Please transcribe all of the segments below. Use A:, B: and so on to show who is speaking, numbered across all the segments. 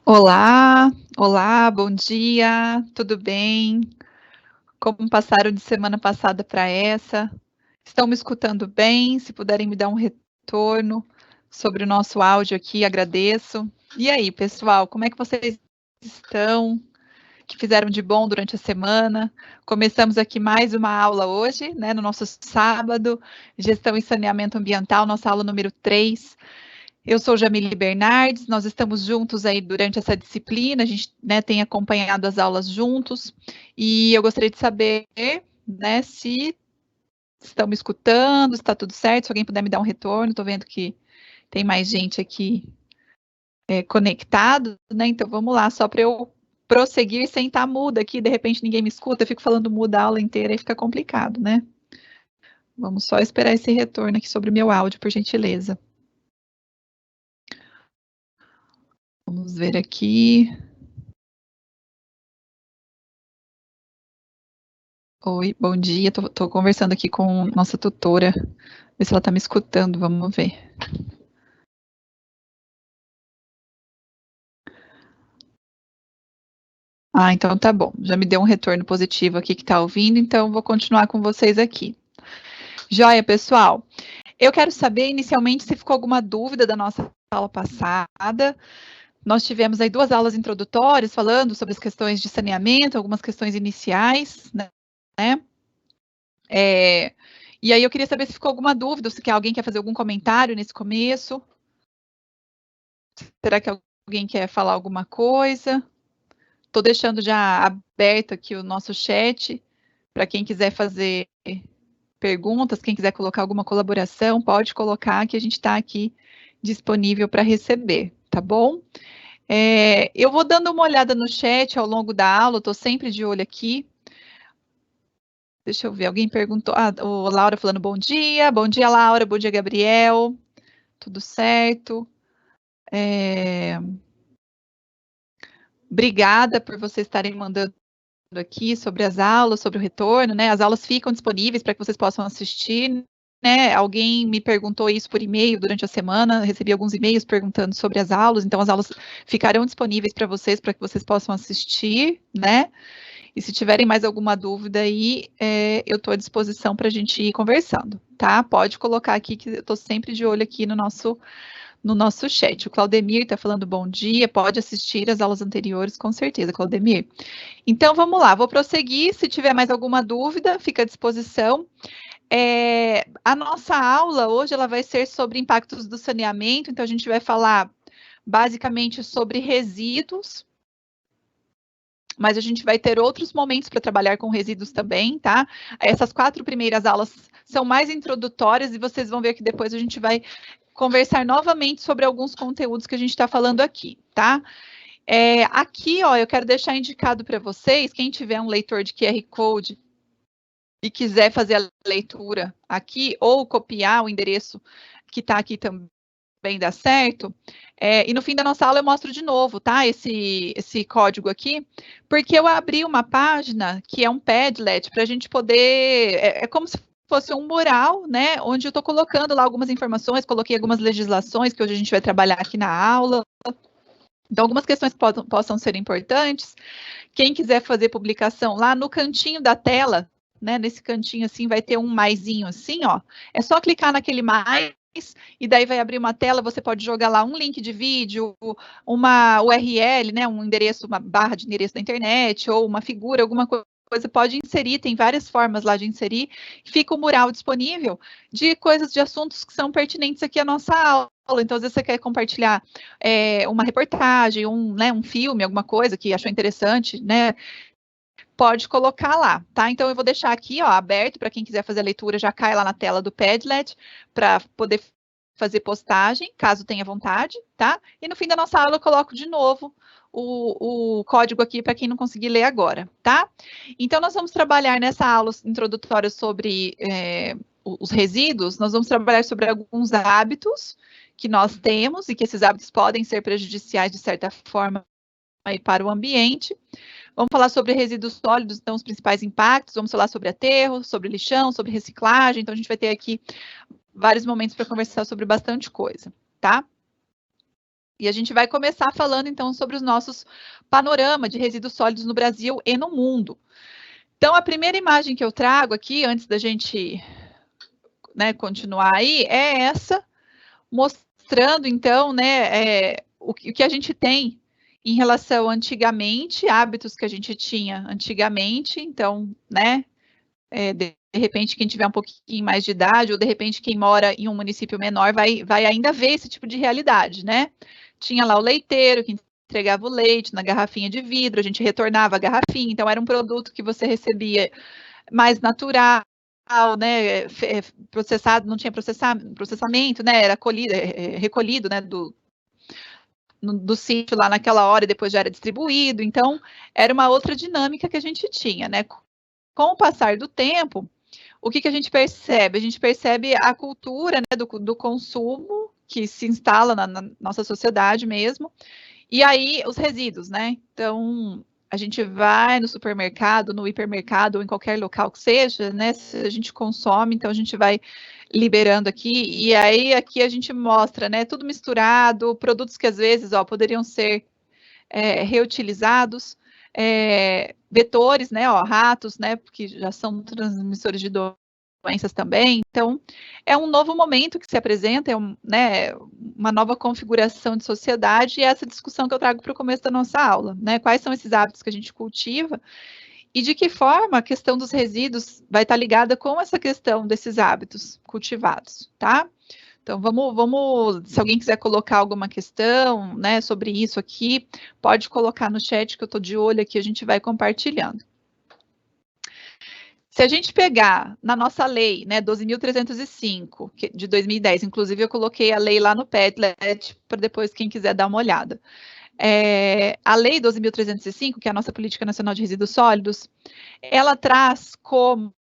A: Olá, olá, bom dia, tudo bem? Como passaram de semana passada para essa? Estão me escutando bem? Se puderem me dar um retorno sobre o nosso áudio aqui, agradeço. E aí, pessoal, como é que vocês estão? O que fizeram de bom durante a semana? Começamos aqui mais uma aula hoje, né, no nosso sábado, Gestão e Saneamento Ambiental, nossa aula número 3. Eu sou Jamile Bernardes, nós estamos juntos aí durante essa disciplina, a gente, né, tem acompanhado as aulas juntos, e eu gostaria de saber, né, se estão me escutando, se está tudo certo, se alguém puder me dar um retorno, estou vendo que tem mais gente aqui conectado, né, então vamos lá, só para eu prosseguir sem estar muda aqui, de repente ninguém me escuta, eu fico falando muda a aula inteira e fica complicado, né? Vamos só esperar esse retorno aqui sobre o meu áudio, por gentileza. Vamos ver aqui. Oi, bom dia. Tô conversando aqui com nossa tutora. Ver se ela tá me escutando, vamos ver. Ah, então tá bom. Já me deu um retorno positivo aqui que tá ouvindo, então vou continuar com vocês aqui. Joia, pessoal. Eu quero saber inicialmente se ficou alguma dúvida da nossa aula passada. Nós tivemos aí 2 aulas introdutórias falando sobre as questões de saneamento, algumas questões iniciais, né? E aí eu queria saber se ficou alguma dúvida, se alguém quer fazer algum comentário nesse começo. Será que alguém quer falar alguma coisa? Estou deixando já aberto aqui o nosso chat para quem quiser fazer perguntas, quem quiser colocar alguma colaboração, pode colocar que a gente está aqui disponível para receber, tá bom? Eu vou dando uma olhada no chat ao longo da aula, estou sempre de olho aqui. Deixa eu ver, alguém perguntou, o Laura falando bom dia, Laura, bom dia, Gabriel, tudo certo? Obrigada por vocês estarem mandando aqui sobre as aulas, sobre o retorno, né? As aulas ficam disponíveis para que vocês possam assistir, né? Alguém me perguntou isso por e-mail durante a semana, recebi alguns e-mails perguntando sobre as aulas, então as aulas ficarão disponíveis para que vocês possam assistir, né? E se tiverem mais alguma dúvida aí, eu estou à disposição para a gente ir conversando, tá? Pode colocar aqui que eu estou sempre de olho aqui no nosso chat. O Claudemir está falando bom dia, pode assistir as aulas anteriores, com certeza, Claudemir. Então, vamos lá, vou prosseguir. Se tiver mais alguma dúvida, fica à disposição. A nossa aula hoje ela vai ser sobre impactos do saneamento, então a gente vai falar basicamente sobre resíduos, mas a gente vai ter outros momentos para trabalhar com resíduos também, tá? Essas 4 primeiras aulas são mais introdutórias e vocês vão ver que depois a gente vai conversar novamente sobre alguns conteúdos que a gente está falando aqui, tá? Aqui, ó, eu quero deixar indicado para vocês, quem tiver um leitor de QR Code e quiser fazer a leitura aqui, ou copiar o endereço que está aqui também dá certo, e no fim da nossa aula eu mostro de novo, tá? Esse código aqui, porque eu abri uma página que é um Padlet para a gente poder, como se fosse um mural, né? Onde eu estou colocando lá algumas informações, coloquei algumas legislações que hoje a gente vai trabalhar aqui na aula. Então, algumas questões possam ser importantes. Quem quiser fazer publicação lá no cantinho da tela, né, nesse cantinho assim, vai ter um maisinho assim, ó. É só clicar naquele mais e daí vai abrir uma tela, você pode jogar lá um link de vídeo, uma URL, né, um endereço, uma barra de endereço da internet, ou uma figura, alguma coisa, pode inserir, tem várias formas lá de inserir, fica o mural disponível de coisas, de assuntos que são pertinentes aqui à nossa aula. Então, às vezes você quer compartilhar uma reportagem, né, um filme, alguma coisa que achou interessante, né? Pode colocar lá, tá? Então eu vou deixar aqui, ó, aberto para quem quiser fazer a leitura, já cai lá na tela do Padlet para poder fazer postagem, caso tenha vontade, tá? E no fim da nossa aula eu coloco de novo o código aqui para quem não conseguir ler agora, tá? Então nós vamos trabalhar nessa aula introdutória sobre os resíduos, nós vamos trabalhar sobre alguns hábitos que nós temos e que esses hábitos podem ser prejudiciais de certa forma aí para o ambiente. Vamos falar sobre resíduos sólidos, então, os principais impactos, vamos falar sobre aterro, sobre lixão, sobre reciclagem, então a gente vai ter aqui vários momentos para conversar sobre bastante coisa, tá? E a gente vai começar falando, então, sobre os nossos panorama de resíduos sólidos no Brasil e no mundo. Então, a primeira imagem que eu trago aqui, antes da gente, né, continuar aí, é essa, mostrando, então, né, o que a gente tem em relação antigamente, hábitos que a gente tinha antigamente. Então, né, de repente, quem tiver um pouquinho mais de idade, ou de repente quem mora em um município menor, vai ainda ver esse tipo de realidade, né? Tinha lá o leiteiro que entregava o leite na garrafinha de vidro, a gente retornava a garrafinha, então era um produto que você recebia mais natural, né? Processado, não tinha processamento, né? Era recolhido, né? Do sítio lá naquela hora e depois já era distribuído. Então, era uma outra dinâmica que a gente tinha, né? Com o passar do tempo, o que a gente percebe? A gente percebe a cultura, né, do consumo que se instala na nossa sociedade mesmo, e aí os resíduos, né? Então, a gente vai no supermercado, no hipermercado, ou em qualquer local que seja, né? Se a gente consome, então a gente vai liberando aqui, e aí aqui a gente mostra, né? Tudo misturado, produtos que às vezes, ó, poderiam ser reutilizados, vetores, né, ó, ratos, né, porque já são transmissores de doenças também. Então, é um novo momento que se apresenta, né, uma nova configuração de sociedade, e essa discussão que eu trago para o começo da nossa aula, né, quais são esses hábitos que a gente cultiva, e de que forma a questão dos resíduos vai estar ligada com essa questão desses hábitos cultivados, tá? Então, vamos, se alguém quiser colocar alguma questão, né, sobre isso aqui, pode colocar no chat que eu estou de olho aqui, a gente vai compartilhando. Se a gente pegar na nossa lei, né, 12.305, de 2010, inclusive eu coloquei a lei lá no Padlet, para depois quem quiser dar uma olhada. A lei 12.305, que é a nossa Política Nacional de Resíduos Sólidos, ela traz como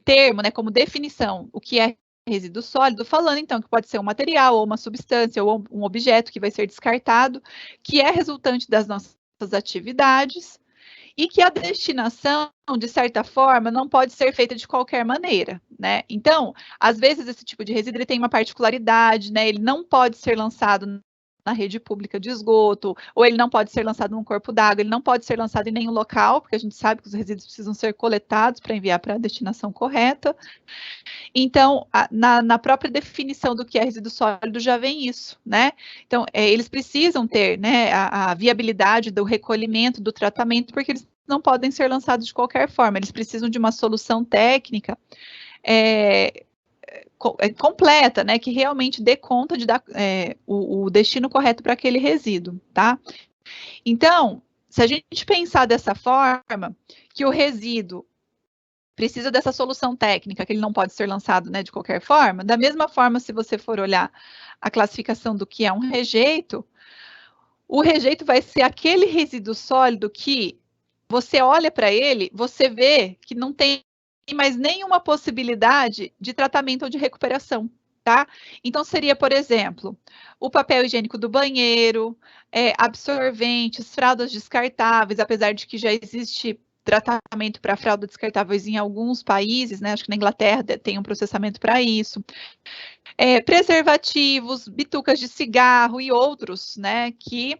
A: termo, né, como definição, o que é resíduo sólido, falando então que pode ser um material, ou uma substância, ou um objeto que vai ser descartado, que é resultante das nossas atividades, e que a destinação, de certa forma, não pode ser feita de qualquer maneira, né? Então, às vezes esse tipo de resíduo ele tem uma particularidade, né? Ele não pode ser lançado na rede pública de esgoto, ou ele não pode ser lançado num corpo d'água, ele não pode ser lançado em nenhum local, porque a gente sabe que os resíduos precisam ser coletados para enviar para a destinação correta. Então, na própria definição do que é resíduo sólido já vem isso, né? Então, eles precisam ter, né, a viabilidade do recolhimento, do tratamento, porque eles não podem ser lançados de qualquer forma, eles precisam de uma solução técnica completa, né, que realmente dê conta de dar o destino correto para aquele resíduo, tá? Então, se a gente pensar dessa forma, que o resíduo precisa dessa solução técnica, que ele não pode ser lançado, né, de qualquer forma, da mesma forma, se você for olhar a classificação do que é um rejeito, o rejeito vai ser aquele resíduo sólido que você olha para ele, você vê que não tem mais nenhuma possibilidade de tratamento ou de recuperação, tá? Então, seria, por exemplo, o papel higiênico do banheiro, absorventes, fraldas descartáveis, apesar de que já existe tratamento para fraldas descartáveis em alguns países, né? Acho que na Inglaterra tem um processamento para isso. Preservativos, bitucas de cigarro e outros, né? Que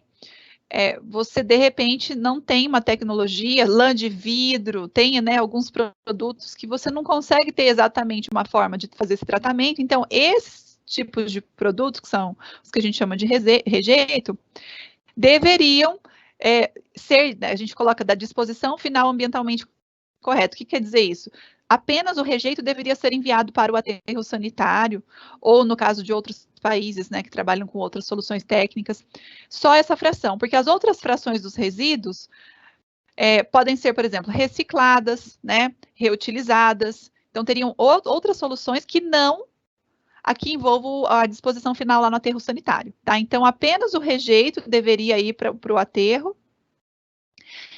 A: você, de repente, não tem uma tecnologia, lã de vidro, tem, né, alguns produtos que você não consegue ter exatamente uma forma de fazer esse tratamento. Então, esses tipos de produtos, que são os que a gente chama de rejeito, deveriam ser, a gente coloca da disposição final ambientalmente correta. O que quer dizer isso? Apenas o rejeito deveria ser enviado para o aterro sanitário, ou no caso de outros países, né, que trabalham com outras soluções técnicas, só essa fração, porque as outras frações dos resíduos podem ser, por exemplo, recicladas, né, reutilizadas, então teriam outras soluções que não aqui envolvo a disposição final lá no aterro sanitário, tá? Então, apenas o rejeito deveria ir para o aterro,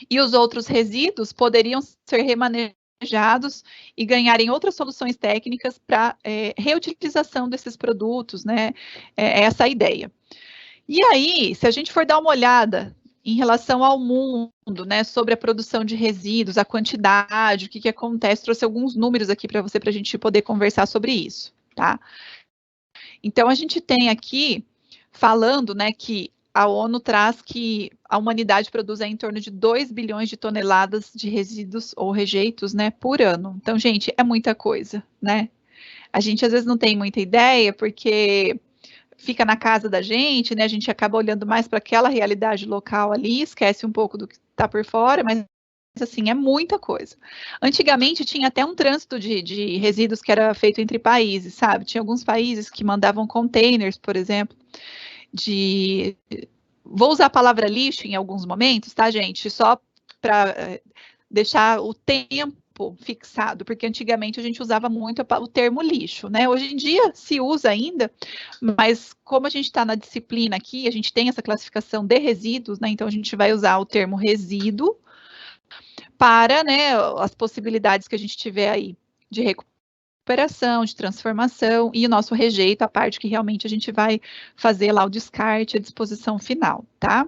A: e os outros resíduos poderiam ser remanejados e ganharem outras soluções técnicas para reutilização desses produtos, né? Essa é a ideia. E aí, se a gente for dar uma olhada em relação ao mundo, né, sobre a produção de resíduos, a quantidade, o que acontece, trouxe alguns números aqui para você, para a gente poder conversar sobre isso, tá? Então, a gente tem aqui falando, né, que a ONU traz que a humanidade produz em torno de 2 bilhões de toneladas de resíduos ou rejeitos, né, por ano. Então, gente, é muita coisa, né? A gente às vezes não tem muita ideia, porque fica na casa da gente, né? A gente acaba olhando mais para aquela realidade local ali, esquece um pouco do que está por fora, mas assim, é muita coisa. Antigamente tinha até um trânsito de resíduos que era feito entre países, sabe? Tinha alguns países que mandavam containers, por exemplo, de. Vou usar a palavra lixo em alguns momentos, tá, gente? Só para deixar o tempo fixado, porque antigamente a gente usava muito o termo lixo, né? Hoje em dia se usa ainda, mas como a gente está na disciplina aqui, a gente tem essa classificação de resíduos, né? Então a gente vai usar o termo resíduo para, né, as possibilidades que a gente tiver aí de recuperação, de transformação e o nosso rejeito, a parte que realmente a gente vai fazer lá o descarte, a disposição final, tá?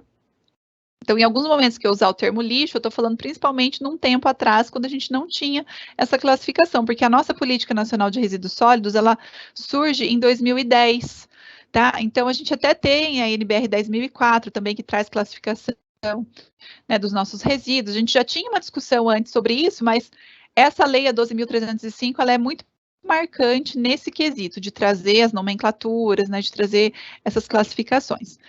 A: Então, em alguns momentos que eu usar o termo lixo, eu estou falando principalmente num tempo atrás, quando a gente não tinha essa classificação, porque a nossa Política Nacional de Resíduos Sólidos, ela surge em 2010, tá? Então, a gente até tem a NBR 10.004 também, que traz classificação, né, dos nossos resíduos. A gente já tinha uma discussão antes sobre isso, mas essa lei, a 12.305, ela é muito marcante nesse quesito, de trazer as nomenclaturas, né, de trazer essas classificações.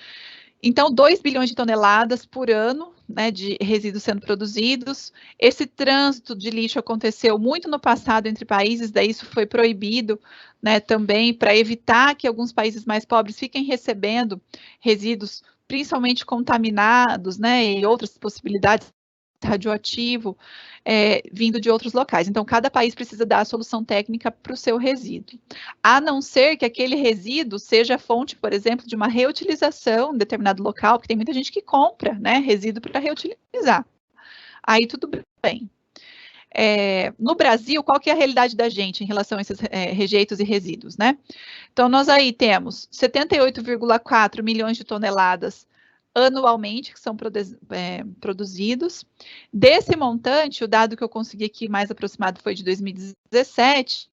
A: Então, 2 bilhões de toneladas por ano, né, de resíduos sendo produzidos. Esse trânsito de lixo aconteceu muito no passado entre países, daí isso foi proibido, né, também para evitar que alguns países mais pobres fiquem recebendo resíduos principalmente contaminados, né, e outras possibilidades radioativo vindo de outros locais. Então, cada país precisa dar a solução técnica para o seu resíduo. A não ser que aquele resíduo seja fonte, por exemplo, de uma reutilização em determinado local, porque tem muita gente que compra, né, resíduo para reutilizar. Aí tudo bem. No Brasil, qual que é a realidade da gente em relação a esses rejeitos e resíduos, né? Então, nós aí temos 78,4 milhões de toneladas anualmente que são produzidos. Desse montante, o dado que eu consegui aqui mais aproximado foi de 2017.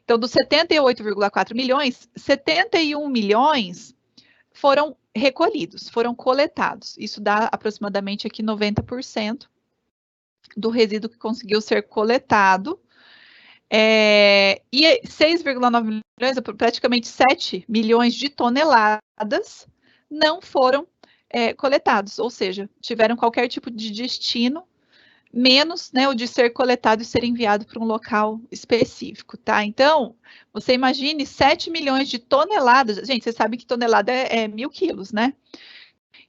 A: Então, dos 78,4 milhões, 71 milhões foram recolhidos, foram coletados. Isso dá aproximadamente aqui 90% do resíduo que conseguiu ser coletado. E 6,9 milhões, praticamente 7 milhões de toneladas, não foram coletados, ou seja, tiveram qualquer tipo de destino, menos, né, o de ser coletado e ser enviado para um local específico, tá? Então, você imagine 7 milhões de toneladas, gente, você sabe que tonelada é 1.000 quilos, né?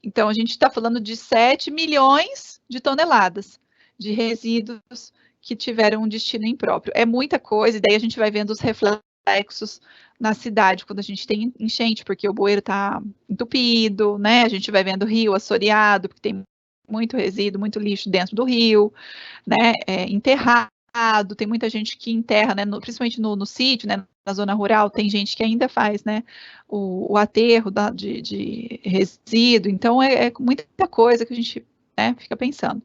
A: Então, a gente está falando de 7 milhões de toneladas de resíduos que tiveram um destino impróprio. É muita coisa, e daí a gente vai vendo os reflexos na cidade quando a gente tem enchente, porque o bueiro está entupido, né? A gente vai vendo o rio assoreado, porque tem muito resíduo, muito lixo dentro do rio, né? Enterrado, tem muita gente que enterra, né? Principalmente no sítio, né? Na zona rural, tem gente que ainda faz, né? O aterro de resíduo. Então, é muita coisa que a gente, né, fica pensando.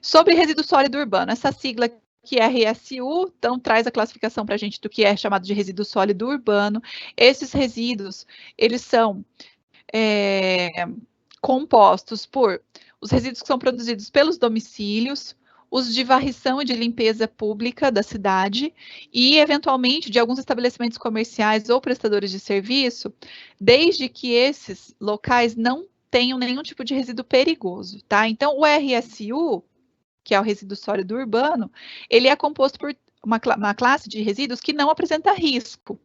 A: Sobre resíduo sólido urbano, essa sigla que é RSU, então traz a classificação para a gente do que é chamado de resíduo sólido urbano. Esses resíduos, eles são compostos por os resíduos que são produzidos pelos domicílios, os de varrição e de limpeza pública da cidade e, eventualmente, de alguns estabelecimentos comerciais ou prestadores de serviço, desde que esses locais não tenham nenhum tipo de resíduo perigoso, tá? Então, o RSU, que é o resíduo sólido urbano, ele é composto por uma classe de resíduos que não apresenta risco,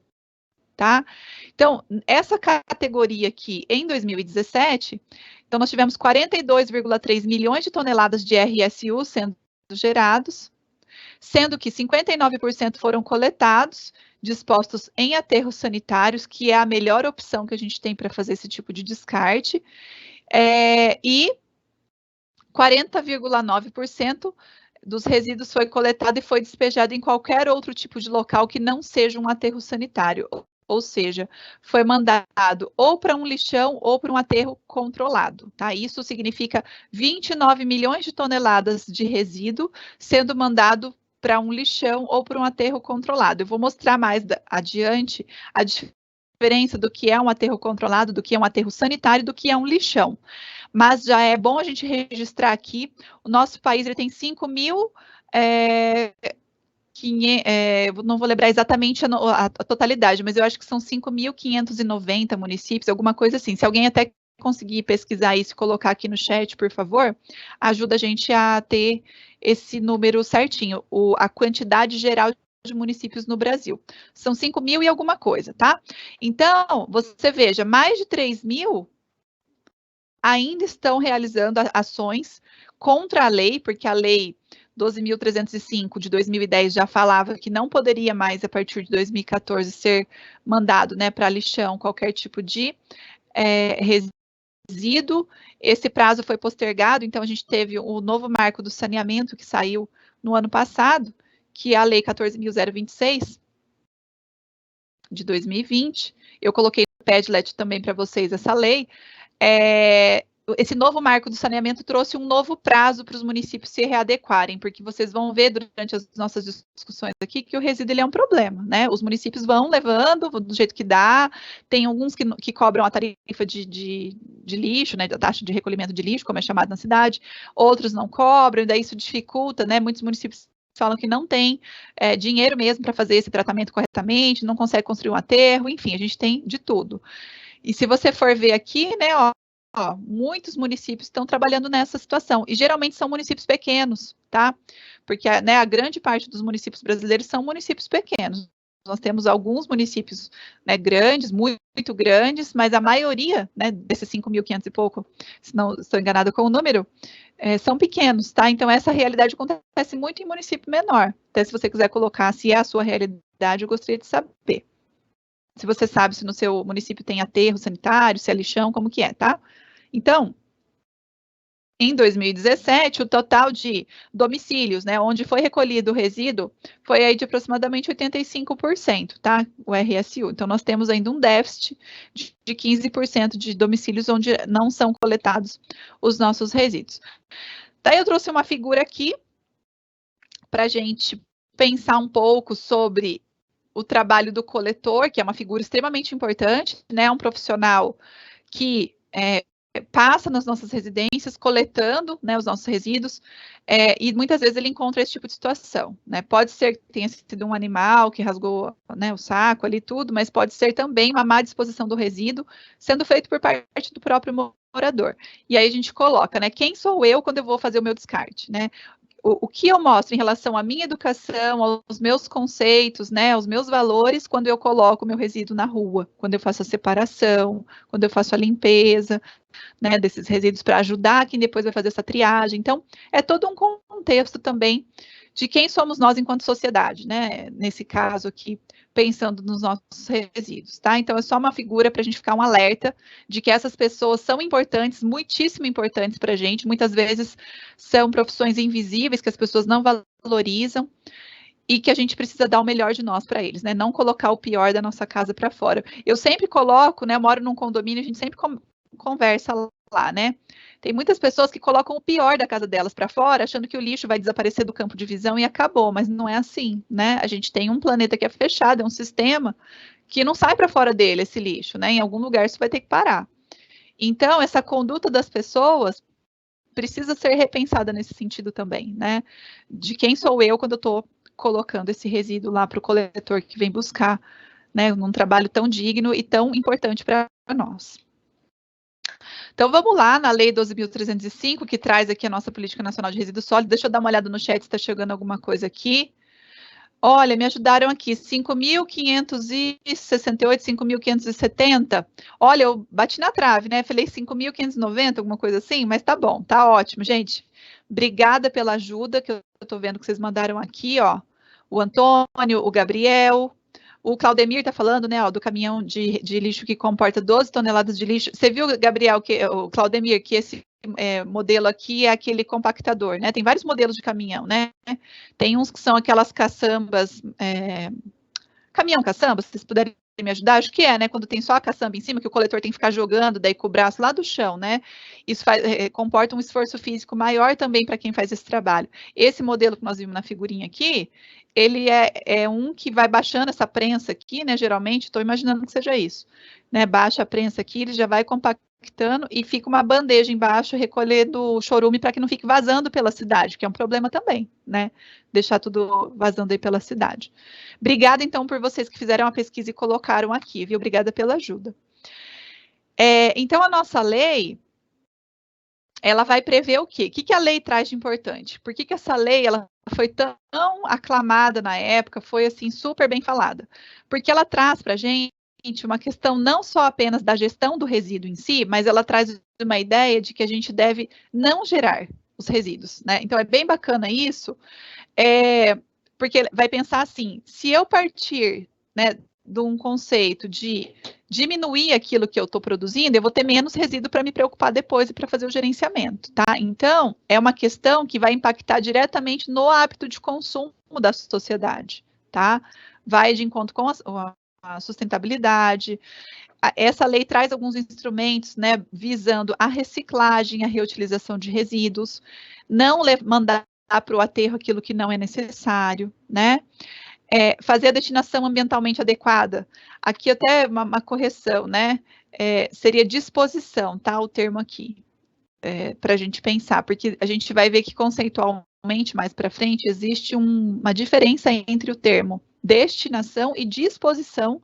A: tá? Então, essa categoria aqui, em 2017, então nós tivemos 42,3 milhões de toneladas de RSU sendo gerados, sendo que 59% foram coletados, dispostos em aterros sanitários, que é a melhor opção que a gente tem para fazer esse tipo de descarte, e 40,9% dos resíduos foi coletado e foi despejado em qualquer outro tipo de local que não seja um aterro sanitário, ou seja, foi mandado ou para um lixão ou para um aterro controlado, tá? Isso significa 29 milhões de toneladas de resíduo sendo mandado para um lixão ou para um aterro controlado. Eu vou mostrar mais adiante a diferença do que é um aterro controlado, do que é um aterro sanitário, do que é um lixão. Mas já é bom a gente registrar aqui, o nosso país ele tem 5.000... não vou lembrar exatamente a totalidade, mas eu acho que são 5.590 municípios, alguma coisa assim. Se alguém até conseguir pesquisar isso e colocar aqui no chat, por favor, ajuda a gente a ter esse número certinho, a quantidade geral de municípios no Brasil. São 5.000 e alguma coisa, tá? Então, você veja, mais de 3.000 ainda estão realizando ações contra a lei, porque a lei 12.305 de 2010 já falava que não poderia mais, a partir de 2014, ser mandado, né, para lixão qualquer tipo de resíduo. Esse prazo foi postergado, então a gente teve o novo marco do saneamento que saiu no ano passado, que é a lei 14.026 de 2020. Eu coloquei no Padlet também para vocês essa lei. Esse novo marco do saneamento trouxe um novo prazo para os municípios se readequarem, porque vocês vão ver durante as nossas discussões aqui que o resíduo ele é um problema, né? Os municípios vão levando do jeito que dá, tem alguns que cobram a tarifa de lixo, né, da taxa de recolhimento de lixo, como é chamado na cidade, outros não cobram, e daí isso dificulta, né? Muitos municípios falam que não tem dinheiro mesmo para fazer esse tratamento corretamente, não consegue construir um aterro, enfim, a gente tem de tudo. E se você for ver aqui, né, muitos municípios estão trabalhando nessa situação, e geralmente são municípios pequenos, tá? Porque né, a grande parte dos municípios brasileiros são municípios pequenos. Nós temos alguns municípios, né, grandes, muito grandes, mas a maioria, né, desses 5.500 e pouco, se não estou enganado com o número, são pequenos, tá? Então essa realidade acontece muito em município menor. Até se você quiser colocar se é a sua realidade, eu gostaria de saber. Se você sabe se no seu município tem aterro sanitário, se é lixão, como que é, tá? Então, em 2017, o total de domicílios, né, onde foi recolhido o resíduo, foi aí de aproximadamente 85%, tá? O RSU. Então, nós temos ainda um déficit de 15% de domicílios onde não são coletados os nossos resíduos. Daí eu trouxe uma figura aqui para a gente pensar um pouco sobre o trabalho do coletor, que é uma figura extremamente importante, né? Um profissional que passa nas nossas residências, coletando, né, os nossos resíduos, e muitas vezes ele encontra esse tipo de situação, né? Pode ser que tenha sido um animal que rasgou, né, o saco ali tudo, mas pode ser também uma má disposição do resíduo, sendo feito por parte do próprio morador. E aí a gente coloca, né, quem sou eu quando eu vou fazer o meu descarte, né? O que eu mostro em relação à minha educação, aos meus conceitos, né, aos meus valores, quando eu coloco o meu resíduo na rua, quando eu faço a separação, quando eu faço a limpeza, né, desses resíduos para ajudar quem depois vai fazer essa triagem. Então, é todo um contexto também de quem somos nós enquanto sociedade, né, nesse caso aqui, pensando nos nossos resíduos, tá? Então, é só uma figura para a gente ficar um alerta de que essas pessoas são importantes, muitíssimo importantes para a gente, muitas vezes são profissões invisíveis que as pessoas não valorizam, e que a gente precisa dar o melhor de nós para eles, né? Não colocar o pior da nossa casa para fora. Eu sempre coloco, né? Eu moro num condomínio, a gente sempre conversa lá, né? Tem muitas pessoas que colocam o pior da casa delas para fora, achando que o lixo vai desaparecer do campo de visão e acabou, mas não é assim, né? A gente tem um planeta que é fechado, é um sistema que não sai para fora dele esse lixo, né? Em algum lugar isso vai ter que parar. Então, essa conduta das pessoas precisa ser repensada nesse sentido também, né? De quem sou eu quando eu estou colocando esse resíduo lá para o coletor que vem buscar, né? Num trabalho tão digno e tão importante para nós. Então, vamos lá na Lei 12.305, que traz aqui a nossa Política Nacional de Resíduos Sólidos. Deixa eu dar uma olhada no chat se está chegando alguma coisa aqui. Olha, me ajudaram aqui, 5.568, 5.570. Olha, eu bati na trave, né? Falei 5.590, alguma coisa assim, mas tá bom, tá ótimo, gente. Obrigada pela ajuda que eu estou vendo que vocês mandaram aqui, ó. O Antônio, o Gabriel, o Claudemir está falando, né, ó, do caminhão de lixo que comporta 12 toneladas de lixo. Você viu, Gabriel, o Claudemir, que esse modelo aqui é aquele compactador, né? Tem vários modelos de caminhão, né? Tem uns que são aquelas caçambas, caminhão caçamba, se vocês puderem me ajudar? Acho que né? Quando tem só a caçamba em cima, que o coletor tem que ficar jogando daí com o braço lá do chão, né? Isso comporta um esforço físico maior também para quem faz esse trabalho. Esse modelo que nós vimos na figurinha aqui, ele é um que vai baixando essa prensa aqui, né? Geralmente, estou imaginando que seja isso, né? Baixa a prensa aqui, ele já vai compactando e fica uma bandeja embaixo recolhendo o chorume para que não fique vazando pela cidade, que é um problema também, né? Deixar tudo vazando aí pela cidade. Obrigada, então, por vocês que fizeram a pesquisa e colocaram aqui, viu? Obrigada pela ajuda. Então, a nossa lei, ela vai prever o quê? O que a lei traz de importante? Por que essa lei ela foi tão aclamada na época, foi, assim, super bem falada? Porque ela traz para a gente uma questão não só apenas da gestão do resíduo em si, mas ela traz uma ideia de que a gente deve não gerar os resíduos, né? Então, é bem bacana isso, porque vai pensar assim, se eu partir, né, de um conceito de diminuir aquilo que eu estou produzindo, eu vou ter menos resíduo para me preocupar depois e para fazer o gerenciamento, tá? Então, é uma questão que vai impactar diretamente no hábito de consumo da sociedade, tá? Vai de encontro com a sustentabilidade. Essa lei traz alguns instrumentos, né, visando a reciclagem, a reutilização de resíduos, não mandar para o aterro aquilo que não é necessário, né? Fazer a destinação ambientalmente adequada. Aqui até uma correção, né? Seria disposição, tá? O termo aqui, para a gente pensar, porque a gente vai ver que conceitualmente mais para frente existe uma diferença entre o termo destinação e disposição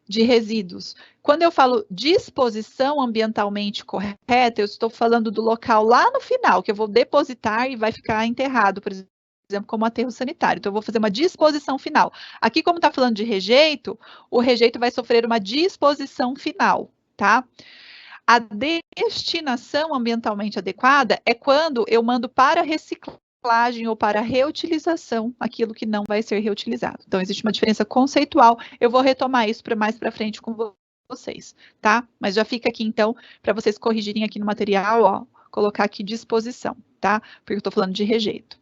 A: de resíduos. Quando eu falo disposição ambientalmente correta, eu estou falando do local lá no final, que eu vou depositar e vai ficar enterrado, por exemplo, como aterro sanitário. Então, eu vou fazer uma disposição final. Aqui, como está falando de rejeito, o rejeito vai sofrer uma disposição final, tá? A destinação ambientalmente adequada é quando eu mando para reciclagem ou para reutilização aquilo que não vai ser reutilizado. Então, existe uma diferença conceitual. Eu vou retomar isso mais para frente com vocês, tá? Mas já fica aqui, então, para vocês corrigirem aqui no material, ó, colocar aqui disposição, tá? Porque eu estou falando de rejeito.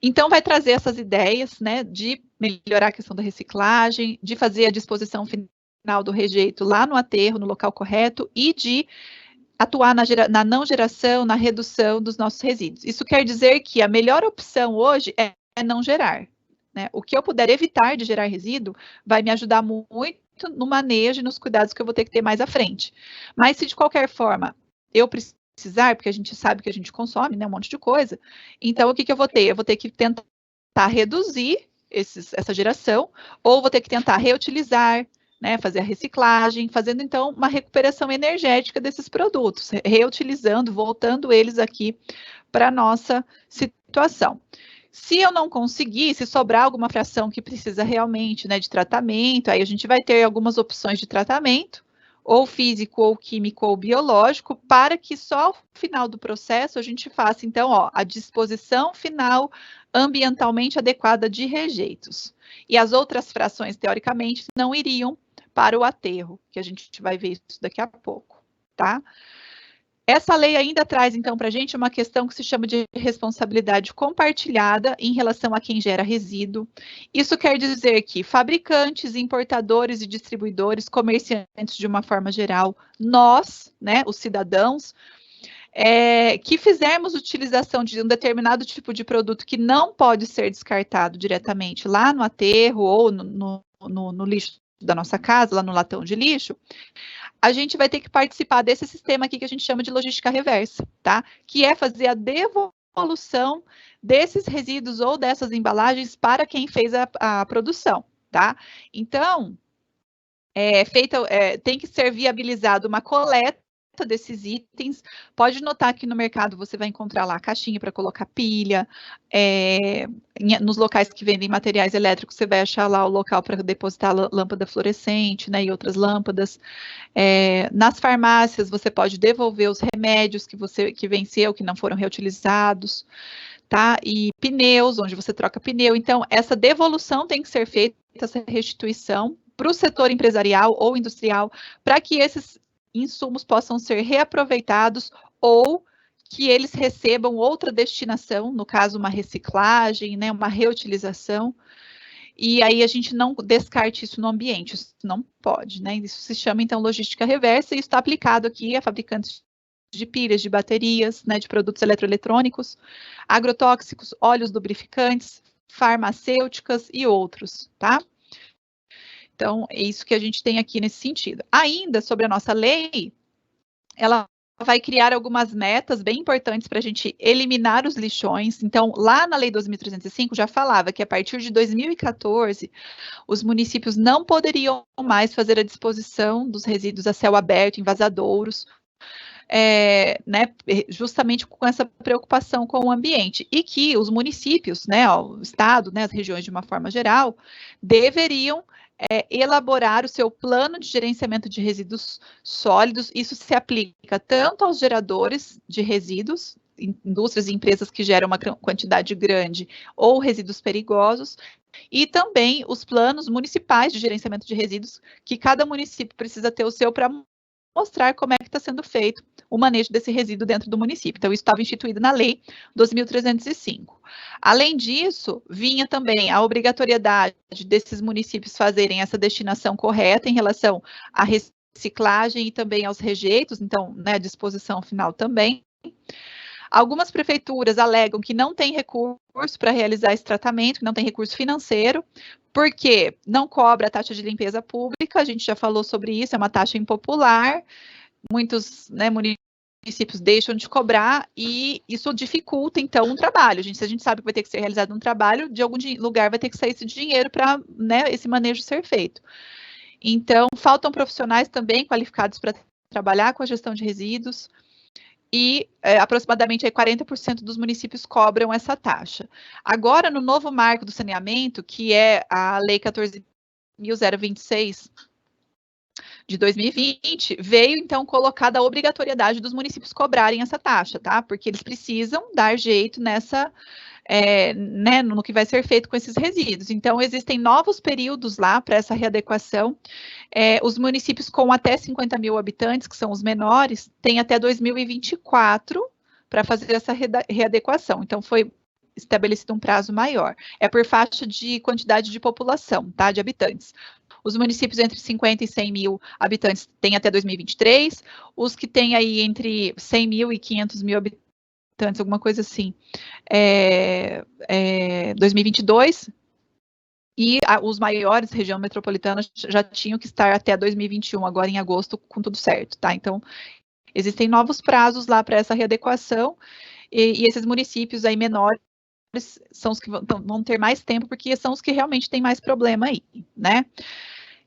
A: Então, vai trazer essas ideias, né, de melhorar a questão da reciclagem, de fazer a disposição final do rejeito lá no aterro, no local correto, e de atuar na não geração, na redução dos nossos resíduos. Isso quer dizer que a melhor opção hoje é não gerar, né? O que eu puder evitar de gerar resíduo vai me ajudar muito no manejo e nos cuidados que eu vou ter que ter mais à frente. Mas se de qualquer forma eu precisar, porque a gente sabe que a gente consome, né, um monte de coisa, então o que eu vou ter? Eu vou ter que tentar reduzir essa geração, ou vou ter que tentar reutilizar, né, fazer a reciclagem, fazendo então uma recuperação energética desses produtos, reutilizando, voltando eles aqui para a nossa situação. Se eu não conseguir, se sobrar alguma fração que precisa realmente, né, de tratamento, aí a gente vai ter algumas opções de tratamento, ou físico, ou químico, ou biológico, para que só ao final do processo a gente faça, então, ó, a disposição final ambientalmente adequada de rejeitos. E as outras frações, teoricamente, não iriam para o aterro, que a gente vai ver isso daqui a pouco, tá? Essa lei ainda traz, então, para a gente uma questão que se chama de responsabilidade compartilhada em relação a quem gera resíduo. Isso quer dizer que fabricantes, importadores e distribuidores, comerciantes de uma forma geral, nós, né, os cidadãos, que fizermos utilização de um determinado tipo de produto que não pode ser descartado diretamente lá no aterro ou no lixo da nossa casa, lá no latão de lixo, a gente vai ter que participar desse sistema aqui que a gente chama de logística reversa, tá? Que é fazer a devolução desses resíduos ou dessas embalagens para quem fez a produção, tá? Então, tem que ser viabilizado uma coleta desses itens. Pode notar que no mercado você vai encontrar lá a caixinha para colocar pilha, nos locais que vendem materiais elétricos você vai achar lá o local para depositar lâmpada fluorescente, né, e outras lâmpadas. Nas farmácias você pode devolver os remédios que venceu, que não foram reutilizados, tá? E pneus, onde você troca pneu. Então, essa devolução tem que ser feita, essa restituição, para o setor empresarial ou industrial, para que esses insumos possam ser reaproveitados ou que eles recebam outra destinação, no caso, uma reciclagem, né, uma reutilização. e aí a gente não descarte isso no ambiente, isso não pode, né? Isso se chama, então, logística reversa, e isso está aplicado aqui a fabricantes de pilhas, de baterias, né, de produtos eletroeletrônicos, agrotóxicos, óleos lubrificantes, farmacêuticas e outros, tá? Então, é isso que a gente tem aqui nesse sentido. Ainda sobre a nossa lei, ela vai criar algumas metas bem importantes para a gente eliminar os lixões. Então, lá na Lei 2.305 já falava que a partir de 2014, os municípios não poderiam mais fazer a disposição dos resíduos a céu aberto, em vazadouros, né, justamente com essa preocupação com o ambiente, e que os municípios, né, o estado, né, as regiões de uma forma geral, deveriam elaborar o seu plano de gerenciamento de resíduos sólidos. Isso se aplica tanto aos geradores de resíduos, indústrias e empresas que geram uma quantidade grande ou resíduos perigosos, e também os planos municipais de gerenciamento de resíduos, que cada município precisa ter o seu para mostrar como é que está sendo feito o manejo desse resíduo dentro do município. Então, isso estava instituído na Lei 2.305. Além disso, vinha também a obrigatoriedade desses municípios fazerem essa destinação correta em relação à reciclagem e também aos rejeitos, então, né, a disposição final também. Algumas prefeituras alegam que não tem recurso para realizar esse tratamento, que não tem recurso financeiro, porque não cobra a taxa de limpeza pública, a gente já falou sobre isso, é uma taxa impopular, muitos, né, municípios deixam de cobrar e isso dificulta, então, o trabalho. Se a gente sabe que vai ter que ser realizado um trabalho, de algum lugar vai ter que sair esse dinheiro para, né, esse manejo ser feito. Então, faltam profissionais também qualificados para trabalhar com a gestão de resíduos, e aproximadamente 40% dos municípios cobram essa taxa. Agora, no novo marco do saneamento, que é a Lei 14.026 de 2020, veio, então, colocada a obrigatoriedade dos municípios cobrarem essa taxa, tá? Porque eles precisam dar jeito nessa, né, no que vai ser feito com esses resíduos. Então, existem novos períodos lá para essa readequação. Os municípios com até 50 mil habitantes, que são os menores, têm até 2024 para fazer essa readequação. Então, foi estabelecido um prazo maior. É por faixa de quantidade de população, tá? De habitantes. Os municípios entre 50 e 100 mil habitantes têm até 2023. Os que têm aí entre 100 mil e 500 mil habitantes, alguma coisa assim, 2022. E os maiores, região metropolitana, já tinham que estar até 2021, agora em agosto, com tudo certo, tá? Então, existem novos prazos lá para essa readequação, e esses municípios aí menores são os que vão ter mais tempo, porque são os que realmente têm mais problema aí, né?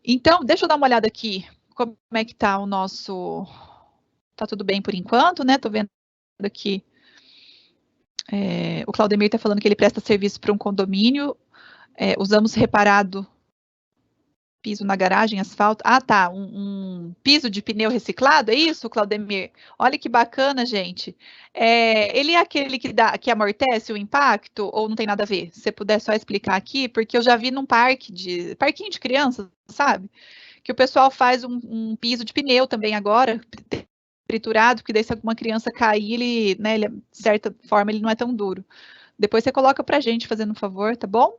A: Então, deixa eu dar uma olhada aqui, como é que tá o nosso... Tá tudo bem por enquanto, né? Tô vendo aqui, o Claudemir tá falando que ele presta serviço para um condomínio. Usamos reparado piso na garagem, asfalto. Ah, tá, um piso de pneu reciclado, é isso, Claudemir? Olha que bacana, gente. Ele é aquele que amortece o impacto ou não tem nada a ver? Se você puder só explicar aqui, porque eu já vi num parquinho de criança, sabe? Que o pessoal faz um piso de pneu também agora, triturado, porque daí se alguma criança cair, ele, né, de certa forma, ele não é tão duro. Depois você coloca pra gente, fazendo um favor, tá bom?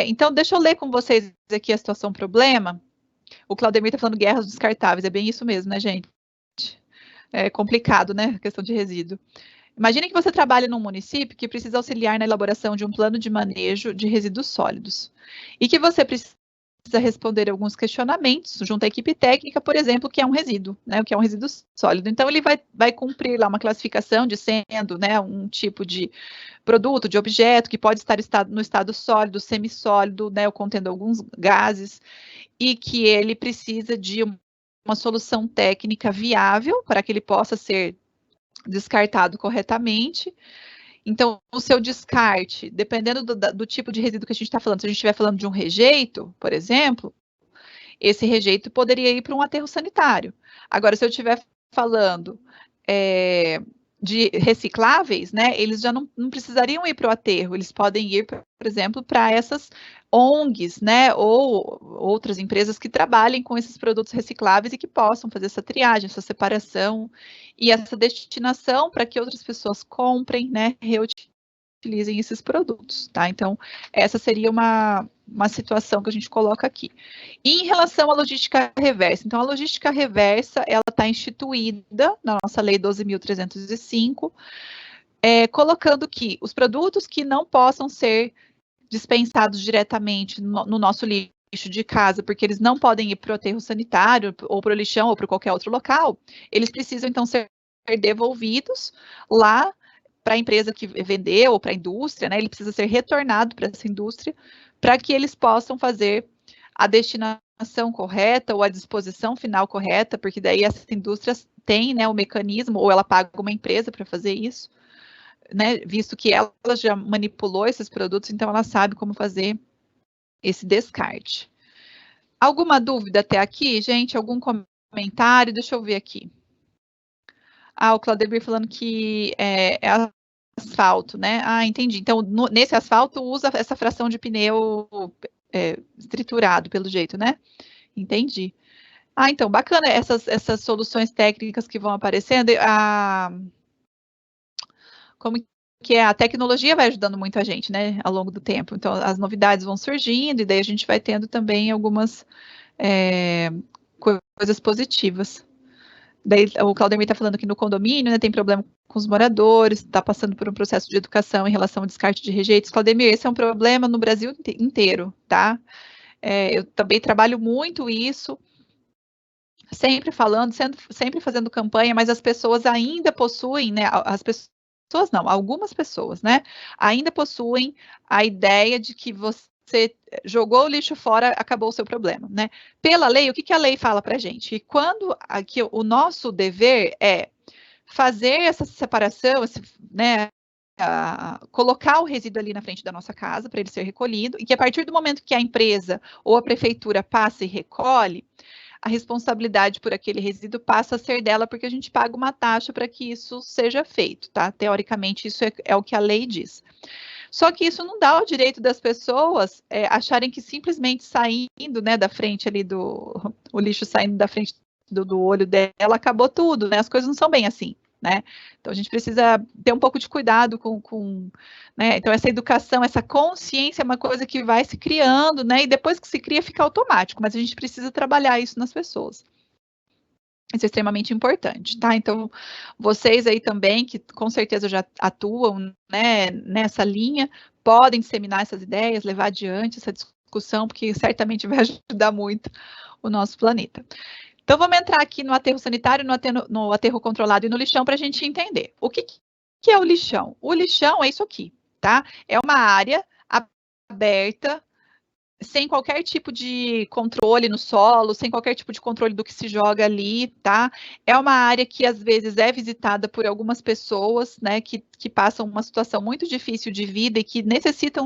A: Então, deixa eu ler com vocês aqui a situação problema. O Claudemir está falando guerras descartáveis, é bem isso mesmo, né, gente? É complicado, né, a questão de resíduo. Imagine que você trabalha num município que precisa auxiliar na elaboração de um plano de manejo de resíduos sólidos e que você precisa responder alguns questionamentos junto à equipe técnica, por exemplo, o que é um resíduo, né, o que é um resíduo sólido. Então, ele vai cumprir lá uma classificação de sendo, né, um tipo de produto, de objeto, que pode estar no estado sólido, semissólido, né, ou contendo alguns gases, e que ele precisa de uma solução técnica viável para que ele possa ser descartado corretamente. Então, o seu descarte, dependendo do tipo de resíduo que a gente está falando, se a gente estiver falando de um rejeito, por exemplo, esse rejeito poderia ir para um aterro sanitário. Agora, se eu estiver falando de recicláveis, né, eles já não precisariam ir para o aterro, eles podem ir, por exemplo, para essas ONGs, né, ou outras empresas que trabalhem com esses produtos recicláveis e que possam fazer essa triagem, essa separação e essa destinação para que outras pessoas comprem, né, utilizem esses produtos, tá? Então, essa seria uma situação que a gente coloca aqui. E em relação à logística reversa, então, a logística reversa, ela está instituída na nossa Lei 12.305, colocando que os produtos que não possam ser dispensados diretamente no nosso lixo de casa, porque eles não podem ir para o aterro sanitário, ou para o lixão, ou para qualquer outro local, eles precisam, então, ser devolvidos lá para a empresa que vendeu, ou para a indústria, né? Ele precisa ser retornado para essa indústria, para que eles possam fazer a destinação correta, ou a disposição final correta, porque daí essa indústria tem, né, o mecanismo, ou ela paga uma empresa para fazer isso, né, visto que ela já manipulou esses produtos, então ela sabe como fazer esse descarte. Alguma dúvida até aqui, gente? Algum comentário? Deixa eu ver aqui. O Claudemir falando que é asfalto, né? Entendi. Então, nesse asfalto, usa essa fração de pneu triturado, pelo jeito, né? Entendi. Então, bacana essas soluções técnicas que vão aparecendo. Como que a tecnologia vai ajudando muito a gente, né, ao longo do tempo. Então, as novidades vão surgindo e daí a gente vai tendo também algumas coisas positivas. Daí o Claudemir está falando que no condomínio, né, tem problema com os moradores, está passando por um processo de educação em relação ao descarte de rejeitos. Claudemir, esse é um problema no Brasil inteiro, tá? Eu também trabalho muito isso, sempre falando, sempre fazendo campanha, mas as pessoas ainda possuem, né, não, algumas pessoas, né, ainda possuem a ideia de que você jogou o lixo fora, acabou o seu problema, né? Pela lei, o que a lei fala para a gente? E quando aqui o nosso dever é fazer essa separação, né, colocar o resíduo ali na frente da nossa casa para ele ser recolhido, e que a partir do momento que a empresa ou a prefeitura passa e recolhe, a responsabilidade por aquele resíduo passa a ser dela, porque a gente paga uma taxa para que isso seja feito, tá? Teoricamente, isso é o que a lei diz. Só que isso não dá o direito das pessoas acharem que simplesmente saindo, né, da frente ali o lixo saindo da frente do olho dela, acabou tudo, né? As coisas não são bem assim, né? Então a gente precisa ter um pouco de cuidado né? Então essa educação, essa consciência é uma coisa que vai se criando, né? E depois que se cria, fica automático, mas a gente precisa trabalhar isso nas pessoas. Isso é extremamente importante, tá? Então, vocês aí também, que com certeza já atuam, né, nessa linha, podem disseminar essas ideias, levar adiante essa discussão, porque certamente vai ajudar muito o nosso planeta. Então, vamos entrar aqui no aterro sanitário, no aterro controlado e no lixão para a gente entender. O que é o lixão? O lixão é isso aqui, tá? É uma área aberta, sem qualquer tipo de controle no solo, sem qualquer tipo de controle do que se joga ali, tá? É uma área que às vezes é visitada por algumas pessoas, né, que passam uma situação muito difícil de vida e que necessitam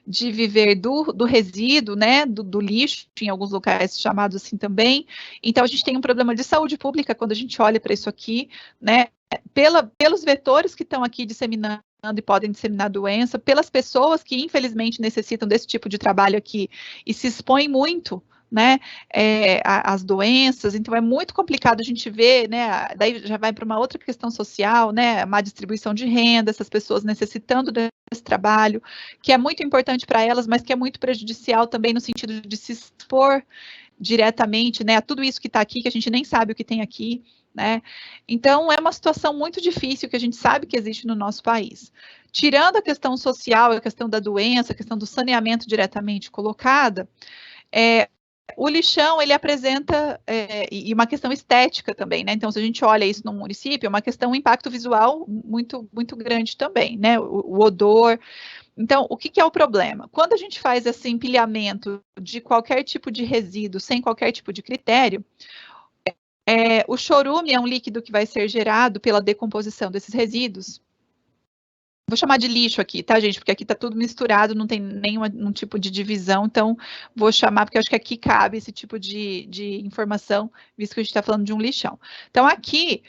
A: de viver do resíduo, né, do lixo, em alguns locais chamados assim também. Então a gente tem um problema de saúde pública quando a gente olha para isso aqui, né, pelos vetores que estão aqui disseminando e podem disseminar doença, pelas pessoas que infelizmente necessitam desse tipo de trabalho aqui e se expõem muito, né, as doenças, então é muito complicado a gente ver, né, daí já vai para uma outra questão social, né, má distribuição de renda, essas pessoas necessitando desse trabalho, que é muito importante para elas, mas que é muito prejudicial também no sentido de se expor diretamente, né, a tudo isso que está aqui, que a gente nem sabe o que tem aqui, né? Então, é uma situação muito difícil que a gente sabe que existe no nosso país. Tirando a questão social, a questão da doença, a questão do saneamento diretamente colocada, o lixão, ele apresenta, e uma questão estética também, né? Então, se a gente olha isso no município, é uma questão, um impacto visual muito, muito grande também, né? O odor. Então, o que é o problema? Quando a gente faz esse empilhamento de qualquer tipo de resíduo, sem qualquer tipo de critério, o chorume é um líquido que vai ser gerado pela decomposição desses resíduos. Vou chamar de lixo aqui, tá, gente? Porque aqui tá tudo misturado, não tem nenhum tipo de divisão, então vou chamar, porque eu acho que aqui cabe esse tipo de informação, visto que a gente está falando de um lixão. Então, aqui,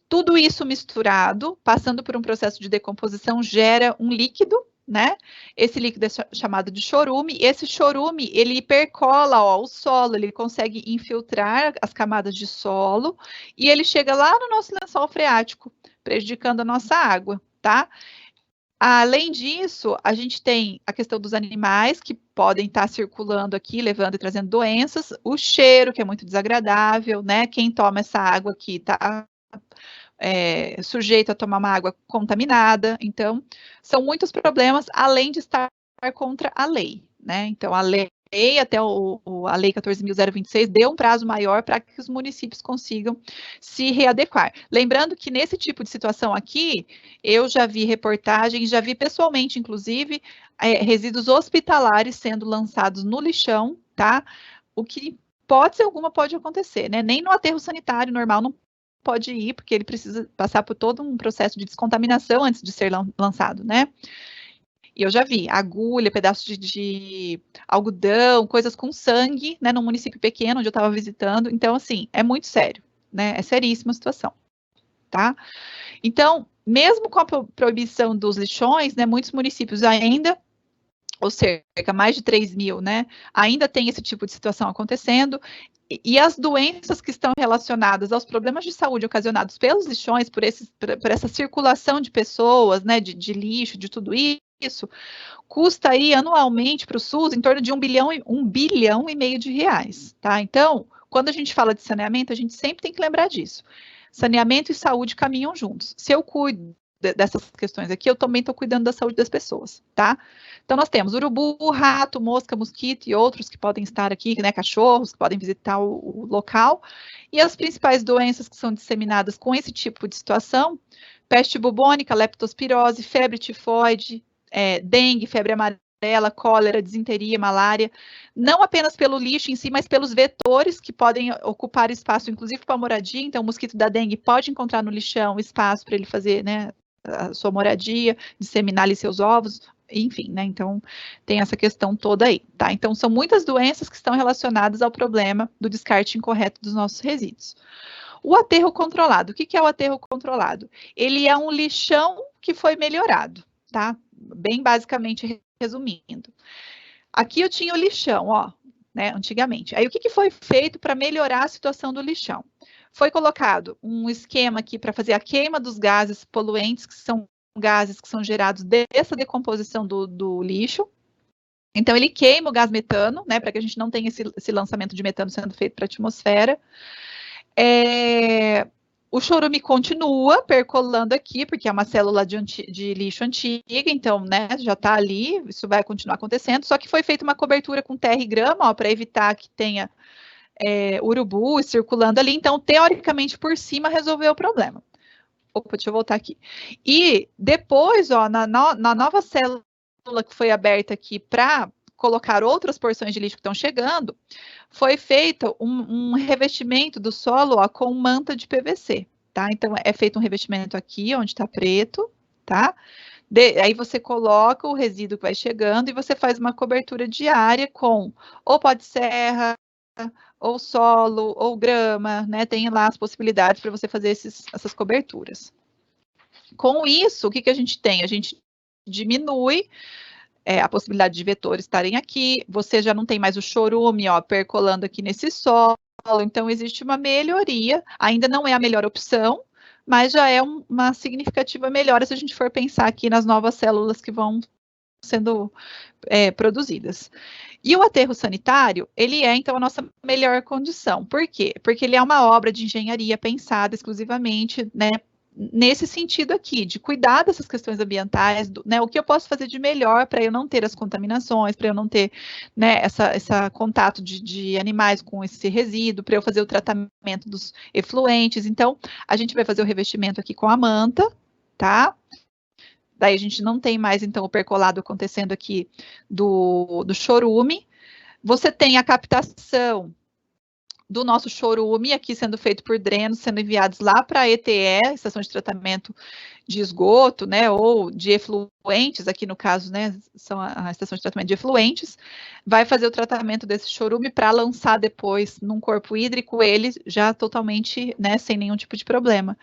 A: tudo isso misturado, passando por um processo de decomposição, gera um líquido, né? Esse líquido é chamado de chorume. Esse chorume, ele percola, o solo, ele consegue infiltrar as camadas de solo e ele chega lá no nosso lençol freático, prejudicando a nossa água, tá? Além disso, a gente tem a questão dos animais que podem estar circulando aqui, levando e trazendo doenças, o cheiro, que é muito desagradável, né? Quem toma essa água aqui está sujeito a tomar uma água contaminada. Então, são muitos problemas, além de estar contra a lei, né? Então, a lei, até a Lei 14.026, deu um prazo maior para que os municípios consigam se readequar. Lembrando que nesse tipo de situação aqui, eu já vi reportagens, já vi pessoalmente, inclusive, resíduos hospitalares sendo lançados no lixão, tá? O que hipótese alguma pode acontecer, né? Nem no aterro sanitário normal não pode ir, porque ele precisa passar por todo um processo de descontaminação antes de ser lançado, né? E eu já vi agulha, pedaços de algodão, coisas com sangue, né, num município pequeno onde eu estava visitando. Então, assim, é muito sério, né? É seríssima a situação, tá? Então, mesmo com a proibição dos lixões, né, muitos municípios ainda, ou cerca mais de 3 mil, né, ainda tem esse tipo de situação acontecendo, e as doenças que estão relacionadas aos problemas de saúde ocasionados pelos lixões, por essa circulação de pessoas, né, de lixo, de tudo isso, custa aí anualmente para o SUS em torno de 1,5 bilhão de reais, tá? Então, quando a gente fala de saneamento, a gente sempre tem que lembrar disso. Saneamento e saúde caminham juntos. Se eu cuido dessas questões aqui, eu também estou cuidando da saúde das pessoas, tá? Então, nós temos urubu, rato, mosca, mosquito e outros que podem estar aqui, né, cachorros que podem visitar o local. E as principais doenças que são disseminadas com esse tipo de situação, peste bubônica, leptospirose, febre tifoide, dengue, febre amarela, cólera, disenteria, malária, não apenas pelo lixo em si, mas pelos vetores que podem ocupar espaço, inclusive para moradia. Então, o mosquito da dengue pode encontrar no lixão espaço para ele fazer, né, a sua moradia, disseminar ali seus ovos, enfim, né? Então, tem essa questão toda aí, tá? Então, são muitas doenças que estão relacionadas ao problema do descarte incorreto dos nossos resíduos. O aterro controlado, o que é o aterro controlado? Ele é um lixão que foi melhorado, tá? Bem basicamente resumindo. Aqui eu tinha o lixão, ó, né, antigamente. Aí o que foi feito para melhorar a situação do lixão? Foi colocado um esquema aqui para fazer a queima dos gases poluentes, que são gases que são gerados dessa decomposição do lixo. Então, ele queima o gás metano, né, para que a gente não tenha esse lançamento de metano sendo feito para a atmosfera. O chorume continua percolando aqui, porque é uma célula de lixo antiga, então, né, já está ali, isso vai continuar acontecendo, só que foi feita uma cobertura com terra e grama, para evitar que tenha urubu circulando ali, então, teoricamente, por cima, resolveu o problema. Opa, deixa eu voltar aqui. E depois, ó, na nova célula que foi aberta aqui para colocar outras porções de lixo que estão chegando, foi feito um revestimento do solo, ó, com manta de PVC, tá? Então, é feito um revestimento aqui, onde está preto, tá? Aí você coloca o resíduo que vai chegando e você faz uma cobertura diária com ou pó de serra, ou solo, ou grama, né? Tem lá as possibilidades para você fazer essas coberturas. Com isso, o que a gente tem? A gente diminui a possibilidade de vetores estarem aqui, você já não tem mais o chorume, ó, percolando aqui nesse solo, então existe uma melhoria, ainda não é a melhor opção, mas já é uma significativa melhora se a gente for pensar aqui nas novas células que vão sendo produzidas. E o aterro sanitário, ele é, então, a nossa melhor condição. Por quê? Porque ele é uma obra de engenharia pensada exclusivamente, né, nesse sentido aqui, de cuidar dessas questões ambientais, né, o que eu posso fazer de melhor para eu não ter as contaminações, para eu não ter, né, essa contato de animais com esse resíduo, para eu fazer o tratamento dos efluentes. Então, a gente vai fazer o revestimento aqui com a manta, tá? Daí a gente não tem mais, então, o percolado acontecendo aqui do chorume. Você tem a captação do nosso chorume aqui sendo feito por drenos, sendo enviados lá para a ETE, Estação de Tratamento de Esgoto, né, ou de efluentes, aqui no caso, né, são a Estação de Tratamento de Efluentes, vai fazer o tratamento desse chorume para lançar depois num corpo hídrico ele já totalmente, né, sem nenhum tipo de problema.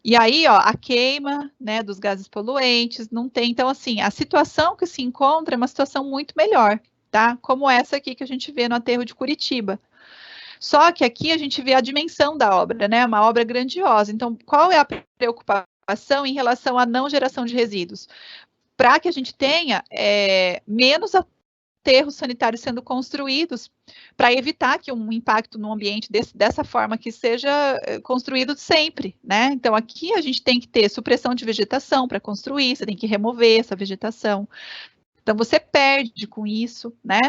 A: E aí, ó, a queima, né, dos gases poluentes, não tem, então, assim, a situação que se encontra é uma situação muito melhor, tá? Como essa aqui que a gente vê no aterro de Curitiba. Só que aqui a gente vê a dimensão da obra, né? Uma obra grandiosa. Então, qual é a preocupação em relação à não geração de resíduos? para que a gente tenha menos aterros sanitários sendo construídos, para evitar que um impacto no ambiente dessa forma que seja construído sempre, né? Então, aqui a gente tem que ter supressão de vegetação para construir, você tem que remover essa vegetação. Então, você perde com isso, né?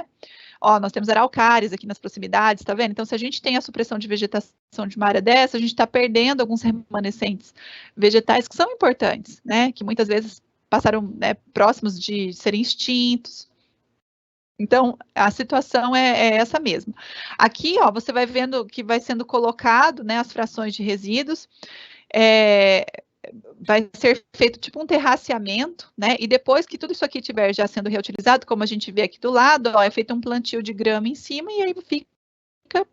A: Ó, nós temos araucárias aqui nas proximidades, tá vendo? Então, se a gente tem a supressão de vegetação de uma área dessa, a gente está perdendo alguns remanescentes vegetais que são importantes, né? Que muitas vezes passaram, né, próximos de serem extintos. Então, a situação é essa mesmo. Aqui, ó, você vai vendo que vai sendo colocado, né, as frações de resíduos, vai ser feito tipo um terraceamento, né, e depois que tudo isso aqui estiver já sendo reutilizado, como a gente vê aqui do lado, ó, é feito um plantio de grama em cima e aí fica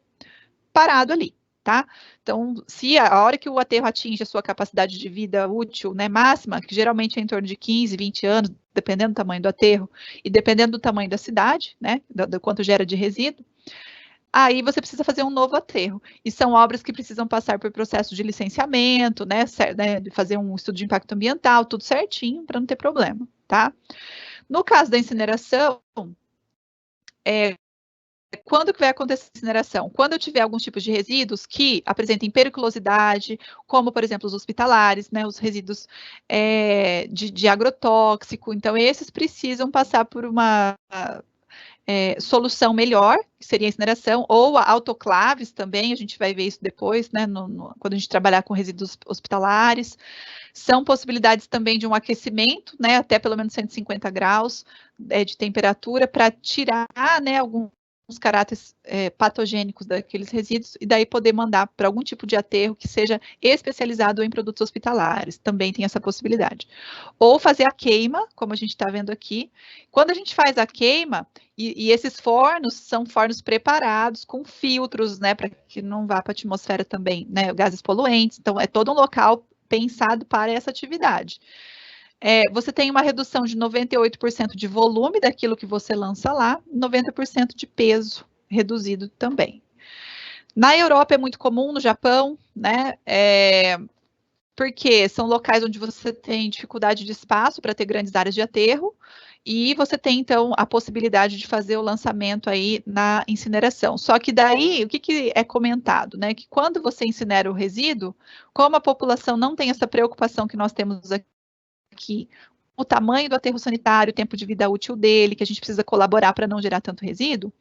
A: parado ali, tá? Então, se a hora que o aterro atinge a sua capacidade de vida útil, né, máxima, que geralmente é em torno de 15, 20 anos, dependendo do tamanho do aterro e dependendo do tamanho da cidade, né, do quanto gera de resíduo, aí você precisa fazer um novo aterro. E são obras que precisam passar por processo de licenciamento, né, de fazer um estudo de impacto ambiental, tudo certinho, para não ter problema, tá? No caso da incineração, quando que vai acontecer a incineração? Quando eu tiver alguns tipos de resíduos que apresentem periculosidade, como, por exemplo, os hospitalares, né, os resíduos de agrotóxico, então esses precisam passar por uma solução melhor, que seria a incineração, ou autoclaves também, a gente vai ver isso depois, né, quando a gente trabalhar com resíduos hospitalares. São possibilidades também de um aquecimento, né, até pelo menos 150 graus de temperatura, para tirar, né, alguns caráteres patogênicos daqueles resíduos, e daí poder mandar para algum tipo de aterro que seja especializado em produtos hospitalares, também tem essa possibilidade. Ou fazer a queima, como a gente está vendo aqui. Quando a gente faz a queima, e esses fornos são fornos preparados com filtros, né, para que não vá para a atmosfera também, né, gases poluentes, então é todo um local pensado para essa atividade. Você tem uma redução de 98% de volume daquilo que você lança lá, 90% de peso reduzido também. Na Europa é muito comum, no Japão, né? Porque são locais onde você tem dificuldade de espaço para ter grandes áreas de aterro, e você tem, então, a possibilidade de fazer o lançamento aí na incineração. Só que daí, o que é comentado, né? Que quando você incinera o resíduo, como a população não tem essa preocupação que nós temos aqui, o tamanho do aterro sanitário, o tempo de vida útil dele, que a gente precisa colaborar para não gerar tanto resíduo,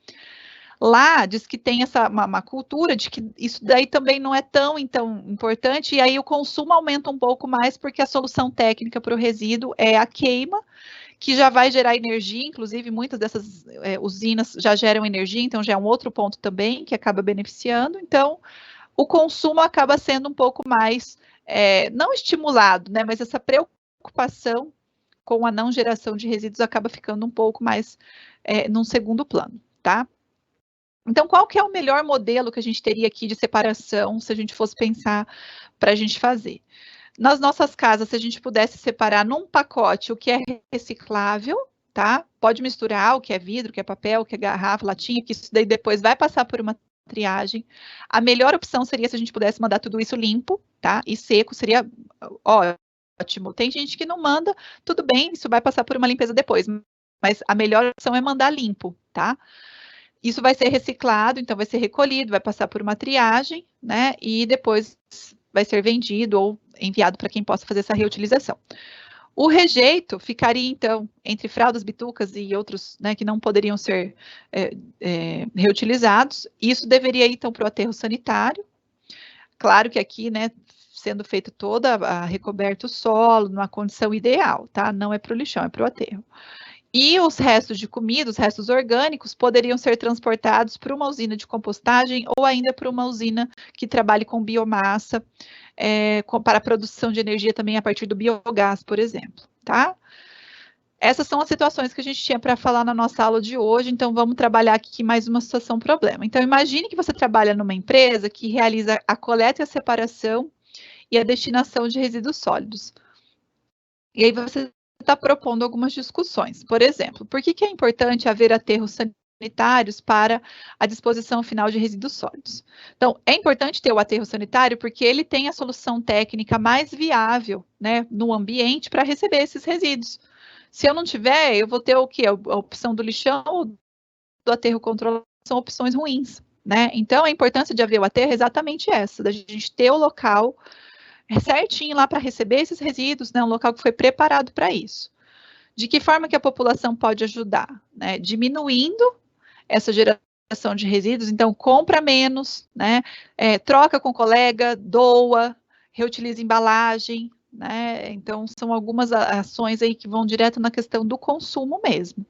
A: lá diz que tem uma cultura de que isso daí também não é tão importante, e aí o consumo aumenta um pouco mais, porque a solução técnica para o resíduo é a queima, que já vai gerar energia, inclusive muitas dessas usinas já geram energia, então já é um outro ponto também que acaba beneficiando. Então, o consumo acaba sendo um pouco mais, não estimulado, né, mas essa preocupação com a não geração de resíduos acaba ficando um pouco mais num segundo plano, tá? Então, qual que é o melhor modelo que a gente teria aqui de separação, se a gente fosse pensar para a gente fazer? Nas nossas casas, se a gente pudesse separar num pacote o que é reciclável, tá? Pode misturar o que é vidro, o que é papel, o que é garrafa, latinha, que isso daí depois vai passar por uma triagem. A melhor opção seria se a gente pudesse mandar tudo isso limpo, tá? E seco, seria ótimo. Tem gente que não manda, tudo bem, isso vai passar por uma limpeza depois, mas a melhor opção é mandar limpo, tá? Isso vai ser reciclado, então vai ser recolhido, vai passar por uma triagem, né? E depois vai ser vendido ou enviado para quem possa fazer essa reutilização. O rejeito ficaria, então, entre fraldas, bitucas e outros, né, que não poderiam ser reutilizados. Isso deveria ir, então, para o aterro sanitário. Claro que aqui, né, sendo feito toda recoberto o solo, numa condição ideal, tá? Não é para o lixão, é para o aterro. E os restos de comida, os restos orgânicos, poderiam ser transportados para uma usina de compostagem ou ainda para uma usina que trabalhe com biomassa, para a produção de energia também a partir do biogás, por exemplo, tá? Essas são as situações que a gente tinha para falar na nossa aula de hoje, então vamos trabalhar aqui mais uma situação problema. Então, imagine que você trabalha numa empresa que realiza a coleta e a separação e a destinação de resíduos sólidos. E aí você está propondo algumas discussões. Por exemplo, por que é importante haver aterros sanitários para a disposição final de resíduos sólidos? Então, é importante ter o aterro sanitário porque ele tem a solução técnica mais viável, né, no ambiente para receber esses resíduos. Se eu não tiver, eu vou ter o quê? A opção do lixão ou do aterro controlado são opções ruins, né? Então, a importância de haver o aterro é exatamente essa, da gente ter o local certinho lá para receber esses resíduos, né? Um local que foi preparado para isso. De que forma que a população pode ajudar? Né? Diminuindo essa geração de resíduos, então compra menos, né? Troca com colega, doa, reutiliza embalagem, né? Então, são algumas ações aí que vão direto na questão do consumo mesmo.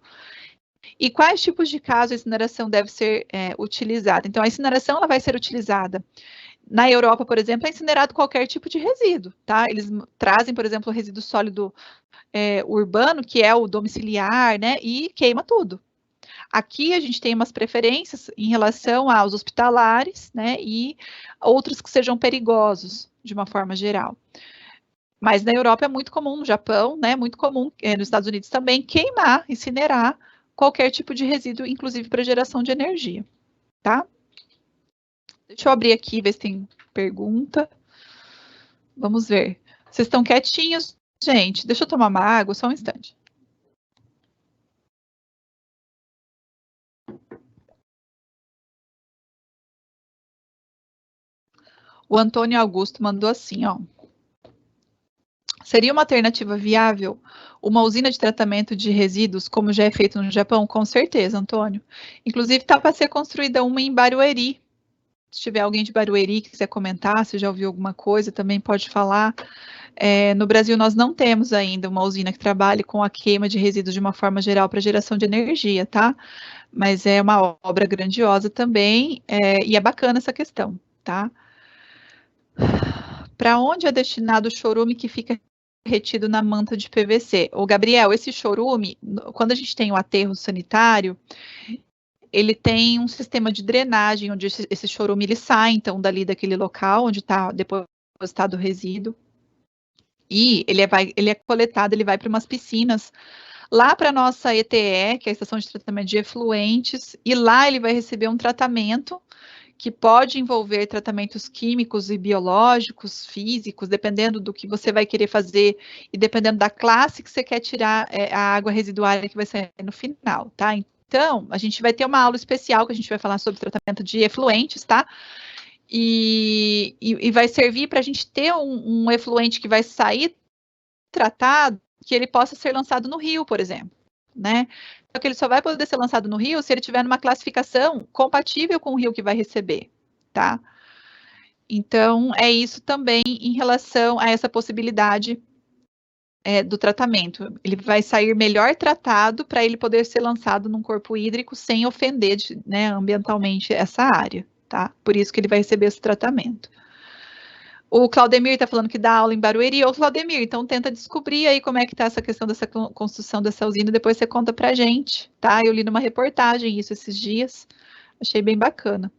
A: E quais tipos de casos a incineração deve ser utilizada? Então, a incineração ela vai ser utilizada. Na Europa, por exemplo, é incinerado qualquer tipo de resíduo, tá? Eles trazem, por exemplo, o resíduo sólido urbano, que é o domiciliar, né? E queima tudo. Aqui a gente tem umas preferências em relação aos hospitalares, né? E outros que sejam perigosos, de uma forma geral. Mas na Europa é muito comum, no Japão, né? Muito comum, nos Estados Unidos também, queimar, incinerar qualquer tipo de resíduo, inclusive para geração de energia, tá? Deixa eu abrir aqui, ver se tem pergunta. Vamos ver. Vocês estão quietinhos, gente? Deixa eu tomar uma água, só um instante. O Antônio Augusto mandou assim, ó. Seria uma alternativa viável uma usina de tratamento de resíduos, como já é feito no Japão? Com certeza, Antônio. Inclusive, está para ser construída uma em Barueri. Se tiver alguém de Barueri que quiser comentar, se já ouviu alguma coisa, também pode falar. No Brasil, nós não temos ainda uma usina que trabalhe com a queima de resíduos de uma forma geral para geração de energia, tá? Mas é uma obra grandiosa também, e é bacana essa questão, tá? Para onde é destinado o chorume que fica retido na manta de PVC? Ô, Gabriel, esse chorume, quando a gente tem o aterro sanitário, ele tem um sistema de drenagem, onde esse chorume ele sai, então, dali daquele local onde está depositado o resíduo, e ele é coletado, ele vai para umas piscinas, lá para a nossa ETE, que é a Estação de Tratamento de Efluentes, e lá ele vai receber um tratamento que pode envolver tratamentos químicos e biológicos, físicos, dependendo do que você vai querer fazer e dependendo da classe que você quer tirar a água residuária que vai sair no final, tá? Então, a gente vai ter uma aula especial que a gente vai falar sobre tratamento de efluentes, tá? E vai servir para a gente ter um efluente que vai sair tratado, que ele possa ser lançado no rio, por exemplo, né? Só que ele só vai poder ser lançado no rio se ele tiver numa classificação compatível com o rio que vai receber, tá? Então, é isso também em relação a essa possibilidade do tratamento. Ele vai sair melhor tratado para ele poder ser lançado num corpo hídrico sem ofender, né, ambientalmente essa área, tá? Por isso que ele vai receber esse tratamento. O Claudemir está falando que dá aula em Barueri. Ô, Claudemir, então tenta descobrir aí como é que está essa questão dessa construção dessa usina, depois você conta pra gente, tá? Eu li numa reportagem isso esses dias, achei bem bacana.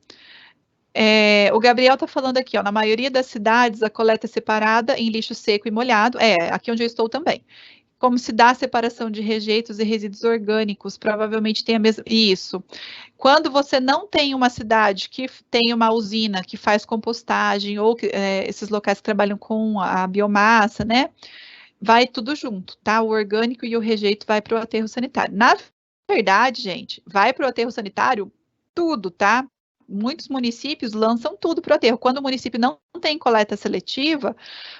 A: O Gabriel está falando aqui, ó, na maioria das cidades a coleta é separada em lixo seco e molhado, aqui onde eu estou também. Como se dá a separação de rejeitos e resíduos orgânicos, provavelmente tem a mesma... Isso. Quando você não tem uma cidade que tem uma usina que faz compostagem, ou esses locais que trabalham com a biomassa, né? Vai tudo junto, tá? O orgânico e o rejeito vai para o aterro sanitário. Na verdade, gente, vai para o aterro sanitário tudo, tá? Muitos municípios lançam tudo para o aterro. Quando o município não tem coleta seletiva,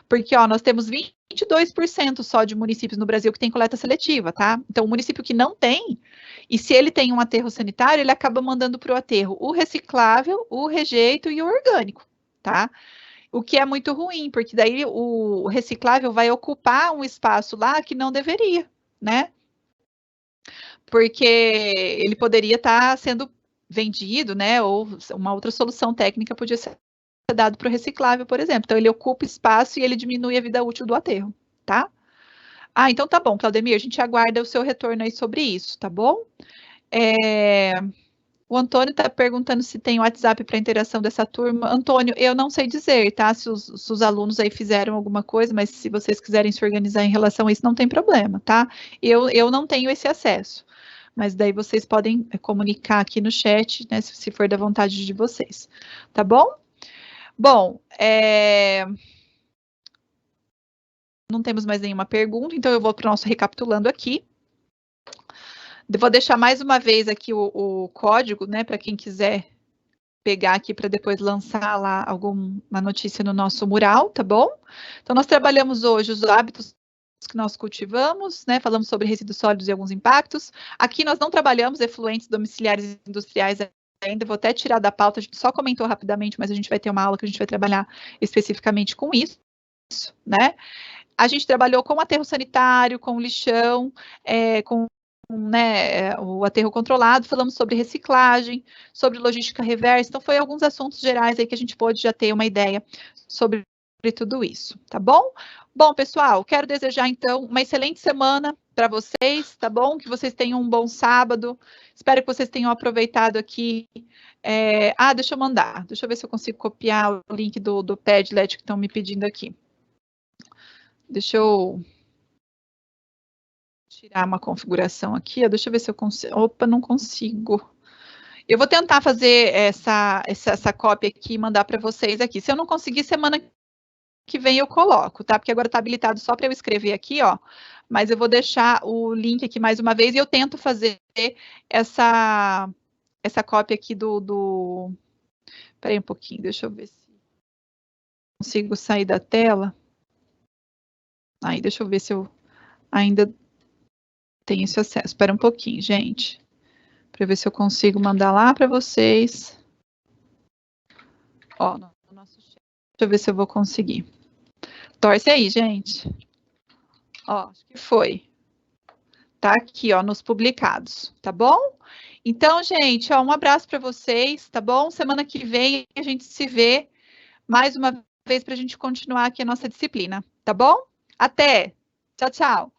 A: porque ó, nós temos 22% só de municípios no Brasil que tem coleta seletiva, tá? Então, o município que não tem, e se ele tem um aterro sanitário, ele acaba mandando para o aterro o reciclável, o rejeito e o orgânico, tá? O que é muito ruim, porque daí o reciclável vai ocupar um espaço lá que não deveria, né? Porque ele poderia estar sendo vendido, né? Ou uma outra solução técnica podia ser dado para o reciclável, por exemplo. Então, ele ocupa espaço e ele diminui a vida útil do aterro, tá? Então tá bom, Claudemir, a gente aguarda o seu retorno aí sobre isso, tá bom? O Antônio está perguntando se tem WhatsApp para interação dessa turma. Antônio, eu não sei dizer, tá? Se os alunos aí fizeram alguma coisa, mas se vocês quiserem se organizar em relação a isso, não tem problema, tá? Eu não tenho esse acesso. Mas daí vocês podem comunicar aqui no chat, né? Se for da vontade de vocês, tá bom? Bom, não temos mais nenhuma pergunta, então eu vou para o nosso recapitulando aqui, Vou deixar mais uma vez aqui o código, né, para quem quiser pegar aqui para depois lançar lá alguma notícia no nosso mural, tá bom? Então, nós trabalhamos hoje os hábitos que nós cultivamos, né? Falamos sobre resíduos sólidos e alguns impactos. Aqui nós não trabalhamos efluentes domiciliares e industriais ainda, vou até tirar da pauta, a gente só comentou rapidamente, mas a gente vai ter uma aula que a gente vai trabalhar especificamente com isso, né? A gente trabalhou com aterro sanitário, com lixão, com né, o aterro controlado, falamos sobre reciclagem, sobre logística reversa, então foi alguns assuntos gerais aí que a gente pôde já ter uma ideia sobre tudo isso, tá bom? Bom, pessoal, quero desejar então uma excelente semana para vocês, tá bom? Que vocês tenham um bom sábado, espero que vocês tenham aproveitado aqui. Deixa eu ver se eu consigo copiar o link do Padlet que estão me pedindo aqui. Deixa eu tirar uma configuração aqui, deixa eu ver se eu consigo. Opa, não consigo. Eu vou tentar fazer essa cópia aqui e mandar para vocês aqui. Se eu não conseguir, semana que vem eu coloco, tá? Porque agora está habilitado só para eu escrever aqui, ó. Mas eu vou deixar o link aqui mais uma vez e eu tento fazer essa cópia aqui do... Espera aí um pouquinho, deixa eu ver se consigo sair da tela. Aí, deixa eu ver se eu ainda tenho esse acesso. Espera um pouquinho, gente. Para ver se eu consigo mandar lá para vocês. Ó, no nosso chat. Deixa eu ver se eu vou conseguir. Torce aí, gente. Ó, acho que foi. Tá aqui, ó, nos publicados, tá bom? Então, gente, ó, um abraço para vocês, tá bom? Semana que vem a gente se vê mais uma vez para a gente continuar aqui a nossa disciplina, tá bom? Até! Tchau, tchau!